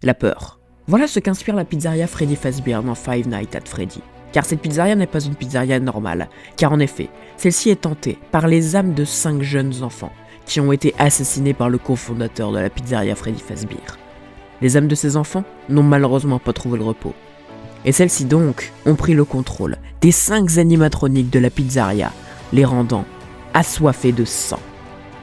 La peur. Voilà ce qu'inspire la pizzeria Freddy Fazbear dans Five Nights at Freddy. Car cette pizzeria n'est pas une pizzeria normale, car en effet, celle-ci est hantée par les âmes de 5 jeunes enfants qui ont été assassinés par le cofondateur de la pizzeria Freddy Fazbear. Les âmes de ces enfants n'ont malheureusement pas trouvé le repos. Et celles-ci donc ont pris le contrôle des 5 animatroniques de la pizzeria, les rendant assoiffés de sang.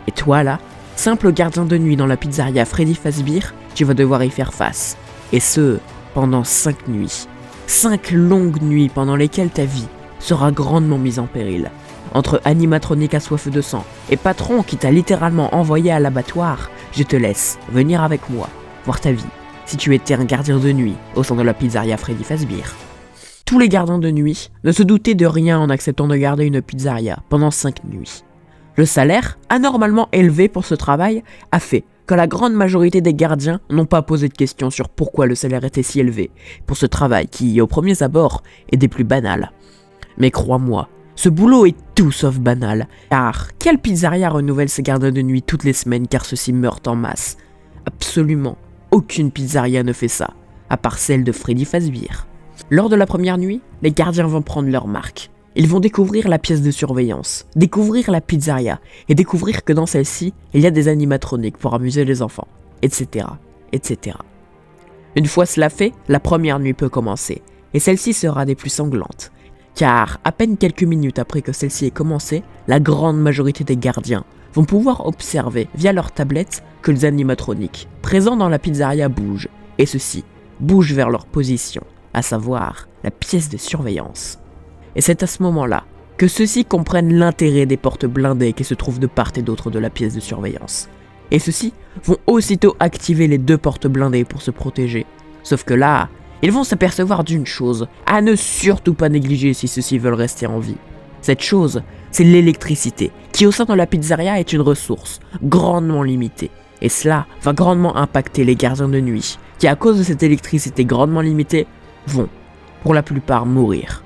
Et toi là, simple gardien de nuit dans la pizzeria Freddy Fazbear, tu vas devoir y faire face. Et ce, pendant 5 nuits. 5 longues nuits pendant lesquelles ta vie sera grandement mise en péril. Entre animatronique assoiffé de sang et patron qui t'a littéralement envoyé à l'abattoir, je te laisse venir avec moi voir ta vie si tu étais un gardien de nuit au sein de la pizzeria Freddy Fazbear. Tous les gardiens de nuit ne se doutaient de rien en acceptant de garder une pizzeria pendant 5 nuits. Le salaire, anormalement élevé pour ce travail, a fait que la grande majorité des gardiens n'ont pas posé de questions sur pourquoi le salaire était si élevé pour ce travail qui, au premier abord, est des plus banals. Mais crois-moi, ce boulot est tout sauf banal, car quelle pizzeria renouvelle ses gardiens de nuit toutes les semaines car ceux-ci meurent en masse? Absolument aucune pizzeria ne fait ça, à part celle de Freddy Fazbear. Lors de la première nuit, les gardiens vont prendre leur marque. Ils vont découvrir la pièce de surveillance, découvrir la pizzeria, et découvrir que dans celle-ci, il y a des animatroniques pour amuser les enfants, etc., etc. Une fois cela fait, la première nuit peut commencer, et celle-ci sera des plus sanglantes. Car, à peine quelques minutes après que celle-ci ait commencé, la grande majorité des gardiens vont pouvoir observer via leur tablette que les animatroniques présents dans la pizzeria bougent, et ceux-ci bougent vers leur position, à savoir la pièce de surveillance. Et c'est à ce moment-là que ceux-ci comprennent l'intérêt des portes blindées qui se trouvent de part et d'autre de la pièce de surveillance. Et ceux-ci vont aussitôt activer les 2 portes blindées pour se protéger. Sauf que là, ils vont s'apercevoir d'une chose, à ne surtout pas négliger si ceux-ci veulent rester en vie. Cette chose, c'est l'électricité, qui au sein de la pizzeria est une ressource grandement limitée. Et cela va grandement impacter les gardiens de nuit, qui à cause de cette électricité grandement limitée, vont, pour la plupart, mourir.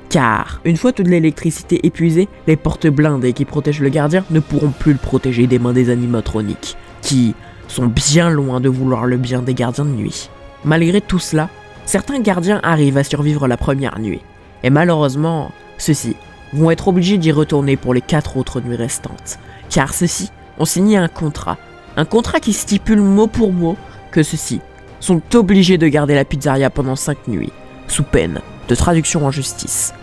Car, une fois toute l'électricité épuisée, les portes blindées qui protègent le gardien ne pourront plus le protéger des mains des animatroniques, qui sont bien loin de vouloir le bien des gardiens de nuit. Malgré tout cela, certains gardiens arrivent à survivre la première nuit, et malheureusement, ceux-ci vont être obligés d'y retourner pour les 4 autres nuits restantes, car ceux-ci ont signé un contrat qui stipule mot pour mot que ceux-ci sont obligés de garder la pizzeria pendant 5 nuits, sous peine de traduction en justice.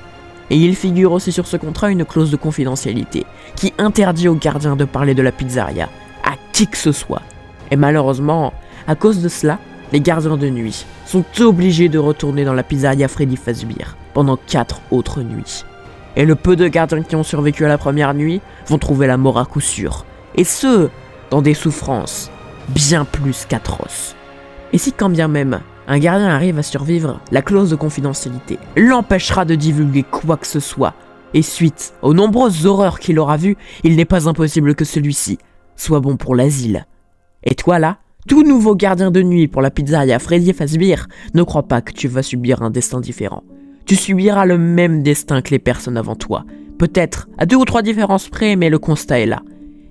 Et il figure aussi sur ce contrat une clause de confidentialité qui interdit aux gardiens de parler de la pizzeria à qui que ce soit. Et malheureusement, à cause de cela, les gardiens de nuit sont obligés de retourner dans la pizzeria Freddy Fazbear pendant 4 autres nuits. Et le peu de gardiens qui ont survécu à la première nuit vont trouver la mort à coup sûr, et ce, dans des souffrances bien plus qu'atroces. Et si quand bien même un gardien arrive à survivre, la clause de confidentialité l'empêchera de divulguer quoi que ce soit. Et suite aux nombreuses horreurs qu'il aura vues, il n'est pas impossible que celui-ci soit bon pour l'asile. Et toi là, tout nouveau gardien de nuit pour la pizzeria Freddy Fazbear, ne crois pas que tu vas subir un destin différent. Tu subiras le même destin que les personnes avant toi. Peut-être à 2 ou 3 différences près, mais le constat est là.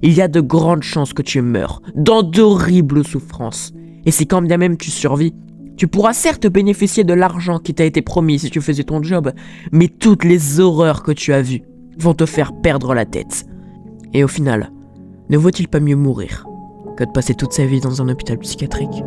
Il y a de grandes chances que tu meurs, dans d'horribles souffrances. Et si quand bien même tu survis, tu pourras certes bénéficier de l'argent qui t'a été promis si tu faisais ton job, mais toutes les horreurs que tu as vues vont te faire perdre la tête. Et au final, ne vaut-il pas mieux mourir que de passer toute sa vie dans un hôpital psychiatrique ?